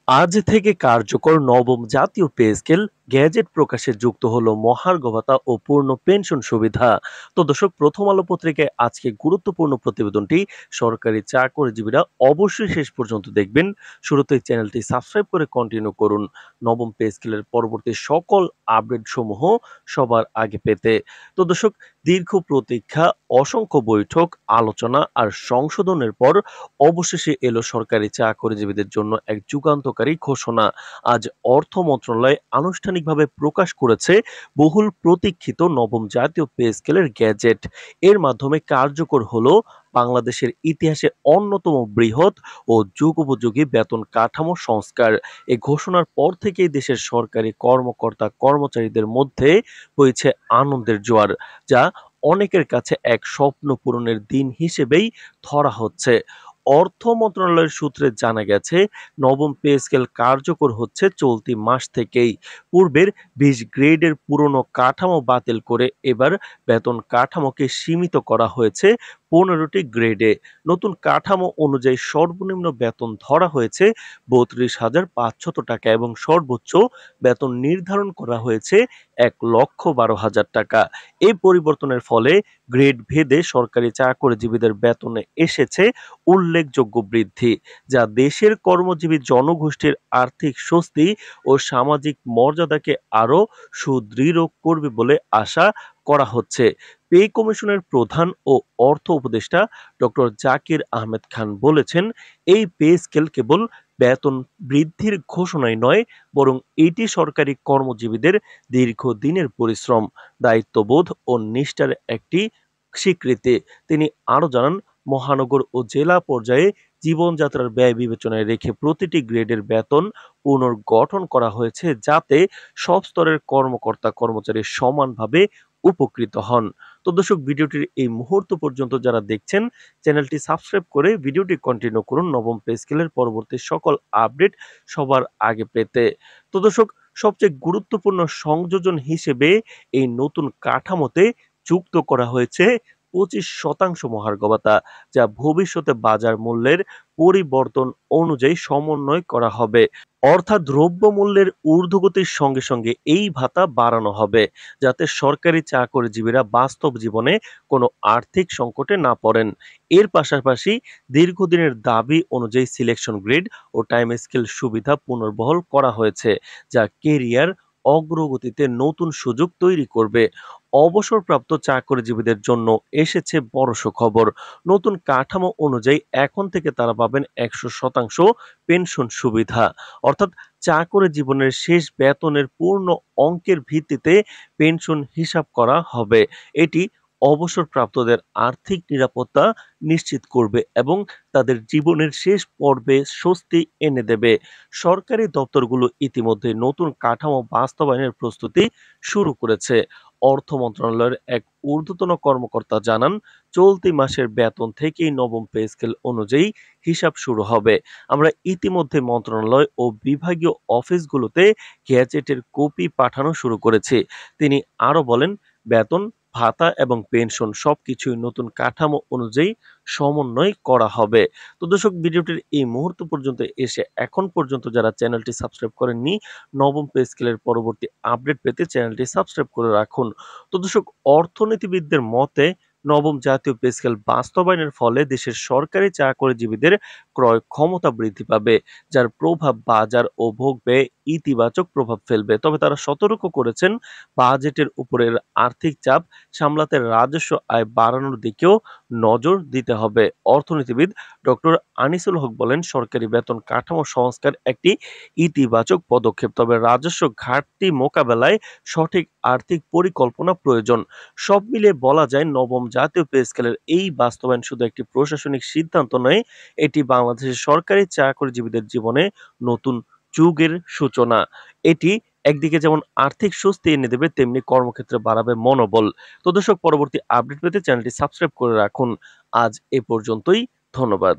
আজ থেকে কার্যকর নবম জাতীয় পে স্কেল গ্যাজেট প্রকাশে যুক্ত হলো মহার্ঘ ভাতা ও পূর্ণ পেনশন সুবিধা। তো দর্শক, প্রথম আলো পত্রিকায় আজকে গুরুত্বপূর্ণ প্রতিবেদনটি সরকারি চাকরিজীবীরা অবশ্যই শেষ পর্যন্ত দেখবেন। শুরুতেই চ্যানেলটি সাবস্ক্রাইব করে কন্টিনিউ করুন নবম পে স্কেলের পরবর্তী সকল আপডেট সমূহ সবার আগে পেতে। তো দর্শক, দীর্ঘ প্রতীক্ষা, অসংখ্য বৈঠক, আলোচনা আর সংশোধনের পর অবশেষে এলো সরকারি চাকরিজীবীদের জন্য এক যুগান্তকারী ঘোষণা। আজ অর্থ মন্ত্রণালয় আনুষ্ঠানিকভাবে প্রকাশ করেছে বহুল প্রতীক্ষিত নবম জাতীয় পে স্কেলের গ্যাজেট। এর মাধ্যমে কার্যকর হলো বাংলাদেশের ইতিহাসে অন্যতম বৃহৎ ও যুগোপযোগী বেতন কাঠামো সংস্কার। এই ঘোষণার পর থেকেই দেশের সরকারি কর্মকর্তা কর্মচারীদের মধ্যে বইছে আনন্দের জোয়ার, যা অনেকের কাছে এক স্বপ্ন পূরণের দিন হিসেবেই ধরা হচ্ছে। অর্থ মন্ত্রণালয়ের সূত্রে জানা গেছে, নবম পে স্কেল কার্যকর হচ্ছে চলতি মাস থেকেই। পূর্বের ২০ গ্রেডের পুরনো কাঠামো বাতিল করে এবার বেতন কাঠামোকে সীমিত করা হয়েছে ১৫টি গ্রেডে। নতুন কাঠামো অনুযায়ী সর্বনিম্ন বেতন ধরা হয়েছে ৩২,৫০০ টাকা এবং সর্বোচ্চ বেতন নির্ধারণ করা হয়েছে ১,১২,০০০ টাকা। এই পরিবর্তনের ফলে গ্রেড ভেদে সরকারি চাকরিজীবীদের বেতনে এসেছে উল্লেখযোগ্য বৃদ্ধি, যা দেশের কর্মজীবী জনগোষ্ঠীর আর্থিক স্বস্তি ও সামাজিক মর্যাদাকে আরও সুদৃঢ় করবে বলে আশা করা হচ্ছে। পে কমিশনের প্রধান ও অর্থ উপদেষ্টা ডক্টর জাকির আহমেদ খান বলেছেন, এই পে স্কেল কেবল বেতন বৃদ্ধির ঘোষণাই নয়, বরং এটি সরকারি কর্মজীবীদের দীর্ঘদিনের পরিশ্রম, দায়িত্ববোধ ও নিষ্ঠার একটি স্বীকৃতি। তিনি আরো জানান, মহানগর ও জেলা পর্যায়ে জীবনযাত্রার ব্যয় বিবেচনায় রেখে প্রতিটি গ্রেডের বেতন পুনর্গঠন করা হয়েছে, যাতে সব স্তরের কর্মকর্তা কর্মচারী সমানভাবে উপকৃত হন। তো দর্শক, ভিডিওটির এই মুহূর্ত পর্যন্ত যারা দেখছেন, চ্যানেলটি সাবস্ক্রাইব করে ভিডিওটি কন্টিনিউ করুন নবম পে স্কেলের পরবর্তী সকল আপডেট সবার আগে পেতে। তো দর্শক, সবচেয়ে গুরুত্বপূর্ণ সংযোজন হিসেবে এই নতুন কাঠামোতে যুক্ত করা হয়েছে ২৫% মহার্ঘ ভাতা, যা ভবিষ্যতে বাজার মূল্যের পরিবর্তন অনুযায়ী সমন্বয় করা হবে। অর্থাৎ দ্রব্যমূল্যের ঊর্ধ্বগতির সঙ্গে সঙ্গে এই ভাতা বাড়ানো হবে, যাতে সরকারি চাকরিজীবীরা বাস্তব জীবনে কোনো আর্থিক সংকটে না পড়েন। এর পাশাপাশি দীর্ঘদিনের দাবি অনুযায়ী সিলেকশন গ্রিড ও টাইম স্কেল সুবিধা পুনর্বহাল করা হয়েছে, যা কেরিয়ার অগ্রগতিতে নতুন সুযোগ তৈরি করবে। অবসরপ্রাপ্ত চাকরিজীবীদের জন্য এসেছে বড় সুখবর। নতুন কাঠামো অনুযায়ী এখন থেকে তারা পাবেন ১০০% পেনশন সুবিধা। অর্থাৎ চাকরি জীবনের শেষ বেতনের পূর্ণ অঙ্কের ভিত্তিতে পেনশন হিসাব করা হবে। এটি অবসরপ্রাপ্তদের আর্থিক নিরাপত্তা নিশ্চিত করবে এবং তাদের জীবনের শেষ পর্বে স্বস্তি এনে দেবে। সরকারি দপ্তরগুলো ইতিমধ্যে নতুন কাঠামো বাস্তবায়নের প্রস্তুতি শুরু করেছে। অর্থ মন্ত্রণালয়ের এক ঊর্ধ্বতন কর্মকর্তা জানান, চলতি মাসের বেতন থেকেই নবম পে স্কেল অনুযায়ী হিসাব শুরু হবে। আমরা ইতিমধ্যে মন্ত্রণালয় ও বিভাগীয় অফিসগুলোতে গ্যাজেটের কপি পাঠানো শুরু করেছি। তিনি আরো বলেন, বেতন, ভাতা এবং পেনশন সবকিছুই নতুন কাঠামো অনুযায়ী সমন্বয় করা হবে। তো দর্শক, ভিডিওটির এই মুহূর্ত পর্যন্ত এসে এখন পর্যন্ত যারা চ্যানেলটি সাবস্ক্রাইব করেননি, নবম পে স্কেলের পরবর্তী আপডেট পেতে চ্যানেলটি সাবস্ক্রাইব করে রাখুন। তো দর্শক, অর্থনীতিবিদদের মতে নবম জাতীয় পে স্কেল বাস্তবায়নের ফলে দেশের সরকারি চাকরিজীবীদের ক্রয় ক্ষমতা বৃদ্ধি পাবে, যার প্রভাব বাজার ও ভোগ ব্যয়ে ইতিবাচক প্রভাব ফেলবে। তবে তারা সতর্ক করেছেন, বাজেটের উপরের আর্থিক চাপ সামলাতে রাজস্ব আয় বাড়ানোর দিকেও নজর দিতে হবে। অর্থনীতিবিদ ডক্টর আনিসুল হক বলেন, সরকারি বেতন কাঠামো সংস্কার একটি ইতিবাচক পদক্ষেপ, তবে রাজস্ব ঘাটতি মোকাবেলায় সঠিক আর্থিক পরিকল্পনা প্রয়োজন। সব মিলিয়ে বলা যায়, নবম জাতীয় পে স্কেলের এই বাস্তবায়ন শুধু একটি প্রশাসনিক সিদ্ধান্ত নয়, এটি বাংলাদেশের সরকারি চাকরিজীবীদের জীবনে নতুন যুগের সূচনা। এটি একদিকে যেমন আর্থিক স্বস্তি এনে দেবে, তেমনি কর্মক্ষেত্রে বাড়াবে মনোবল। তো দর্শক, পরবর্তী আপডেট পেতে চ্যানেলটি সাবস্ক্রাইব করে রাখুন। আজ এ পর্যন্তই। ধন্যবাদ।